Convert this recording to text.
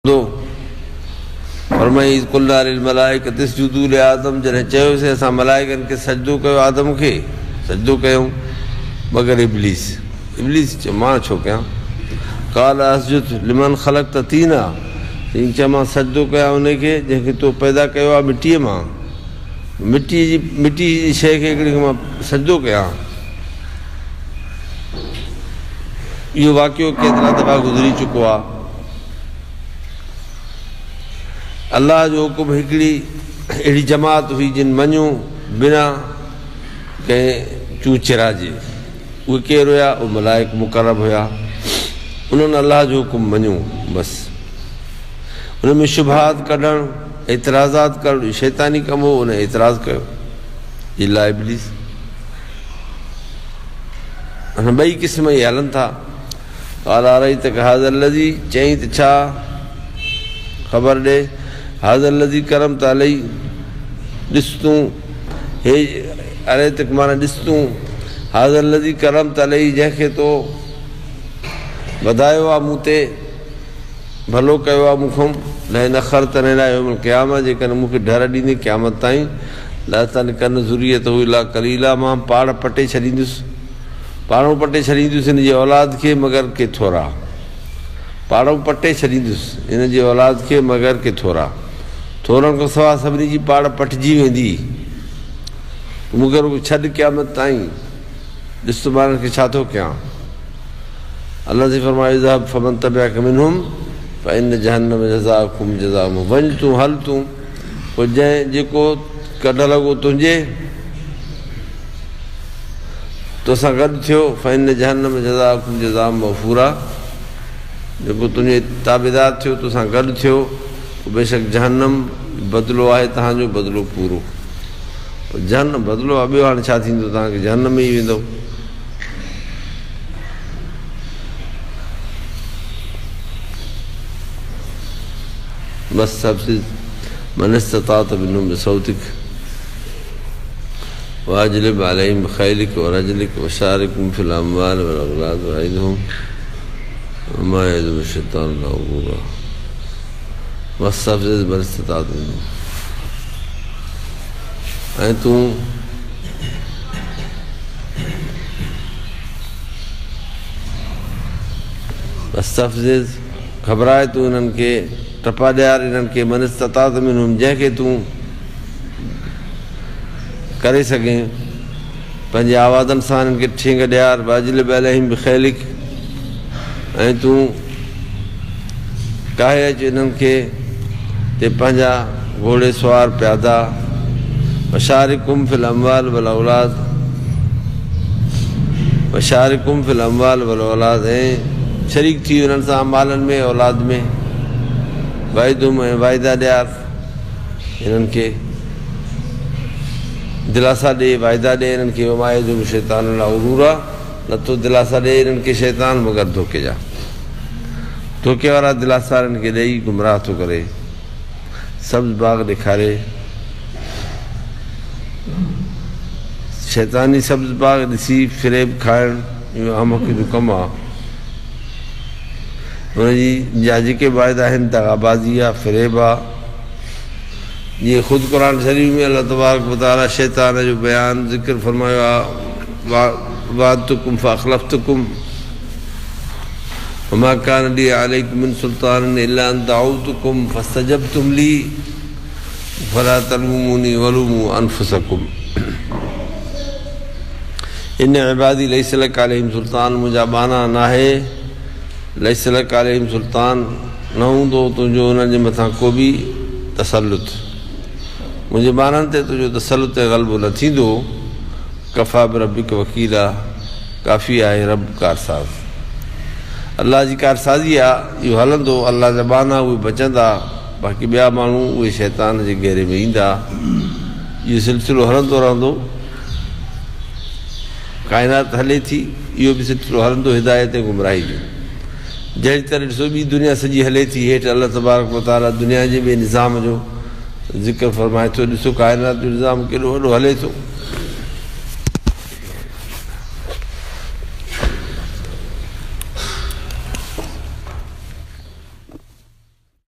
दो फरमाई कुल्ला लिल मलाइकति इसजुदू लि आदम जॾहिं चयोसीं असां मलाइकनि खे सजदो कयो आदम खे सजदो कयूं मगर इब्लीस चयो मां छो कयां काल असजुद लिमन ख़लक़त तीना चई मां सजदो कयां उनखे जंहिंखे तो पैदा कयो आहे मिटीअ मां मिटी जी शइ खे हिकिड़ी मां सजदो कयां। इहो वाक़ियो केतिरा दफ़ा गुज़री चुको आहे। अल्लाह जो हुकुम हिकिड़ी अहिड़ी जमात हुई जिन मञियो बिना कंहिं चूचरा जे। उहे केरु हुया? उहे मलाइक मुक़रब हुया। उन्हनि अल्लाह जो हुकुम मञियो बसि। उन में शुबहात कढणु एतिराज़ात करणु शैतानी कम हो। उन एतिराज़ कयो इला इब्लीस। ॿई क़िस्म ई हलनि था। काला रही त हाज़ल लज़ी चई त छा ख़बर ॾे हाज़ल लज़ी करम त अलई ॾिस तूं हे अरे त माना ॾिस तूं हाज़ल लज़ी करम त अलई जंहिंखे तो वधायो आहे मूं ते भलो कयो आहे मूंखां लहे नखर त न क़यामत जेकॾहिं मूंखे डर ॾींदे क़यामत ताईं लतन कन ज़ुरियत हुई कलीला मां पाड़ पटे छॾींदुसि पाड़ो पटे छॾींदुसि हिन जी औलाद खे मगर के थोरा पाड़ो पटे छॾींदुसि हिन जी औलाद खे मगर के थोरा थोरनि खां सवाइ सभिनी जी पाड़ पटिजी वेंदी मूंखे छॾ क़यामत ताईं ॾिस त ॿारनि खे छा थो कयां। अलाह जी फरमायो फमन तबिअक मिनहुम फ़इन जहन्नम जज़ाउकुम जज़ाउ वञ तूं हल तूं पोइ जंहिं जेको कढ लॻो तुंहिंजे तोसां गॾु थियो फ़इन जहन्नम जज़ाउकुम जज़ाउ मग़फ़ूरा जेको तुंहिंजे ताबेदार थियो तोसां गॾु थियो बेशक जहन्नम बदिलो आहे तव्हांजो बदिलो पूरो। जहन्नम बदिलो आहे ॿियो हाणे छा थींदो तव्हांखे जहन्नम में ई वेंदो। बसि सभु मन इस्तताअत मिनहुम बिसौतिक वाजलिब अलैहिम बिखैलिक वरजलिक वशारिकहुम फिल अमवाल वल औलाद वइदहुम वमा यइदुहुम शैतानु इल्ला गुरूरा। बसि सभु मन इस्तताअत मिनहुम। ऐं तूं बसि सभु घबराए तूं हिननि खे टपा ॾियार हिननि खे मन इस्तताअत मिनहुम जंहिंखे तूं करे सघें पंहिंजे आवाज़नि सां हिननि खे ठींग ॾियार वाजिलिब अलैहिम बिखैलिक ऐं तूं काहे अचु हिननि खे ते पंहिंजा घोड़े सुवार प्यादा वशारिकुम फिल अमवाल वल औलाद वशारिकुम फिल अमवाल वल औलाद ऐं शरीक थी हुननि सां मालनि में औलाद में वाइदुम ऐं वाइदा ॾियार हिननि खे दिलासा ॾे वाइदा ॾे हिननि खे वमाइदुम शैतान इल्ला गुरूरा नथो दिलासा ॾे हिननि खे शैतान मगर धोखे जा धोखे वारा दिलासा हिननि खे ॾेई गुमराह थो करे। सब्ज़ बाग़ ॾेखारे शैतानी सब्ज़ बाग़ ॾिसी फिरेब खाइणु इहो अहमक जो कमु आहे। हुनजी जा जेके वाइदा आहिनि त आबादी आहे फिरेब आहे। जीअं ख़ुदि क़ुर शरीफ़ में अलाह तबारक व तआला शैतान जो बयानु ज़िक्र फरमायो आहे वादतुकुम फअख़लफ़्तुकुम वमा कान ली अलैकुम मिन सुल्तान इल्ला अन दअउतुकुम फस्तजबतुम ली फला तलूमूनी वलूमू अनफुसकुम इन इबादी लैस लक अलैहिम सुल्तान मुंहिंजा बाना नाहे लैस लक अलैहिम सुल्तान न हूंदो तुंहिंजो हुननि जे मथां को बि तसलुत मुंहिंजे बाननि ते तुंहिंजो तसलुत ग़लबो न थींदो। कफ़ा बिरब्बिक वकीला काफ़ी आहे रब कारसाज़। अल्लाह जी कारसाज़ी आहे इहो हलंदो अल्लाह जा बाना उहे बचंदा बाक़ी ॿिया माण्हू उहे शैतान जे घेरे में ईंदा। इहो सिलसिलो हलंदो रहंदो। काइनात हले थी इहो बि सिलसिलो हलंदो हिदायत ऐं गुमराही जो। जहिड़ी तरह ॾिसो ॿी दुनिया सॼी हले थी हेठि अलाह तबारक व तआला दुनिया जे ॿिए निज़ाम जो ज़िक्र फरमाए थो। ॾिसो काइनात जो निज़ाम केॾो वॾो हले थो।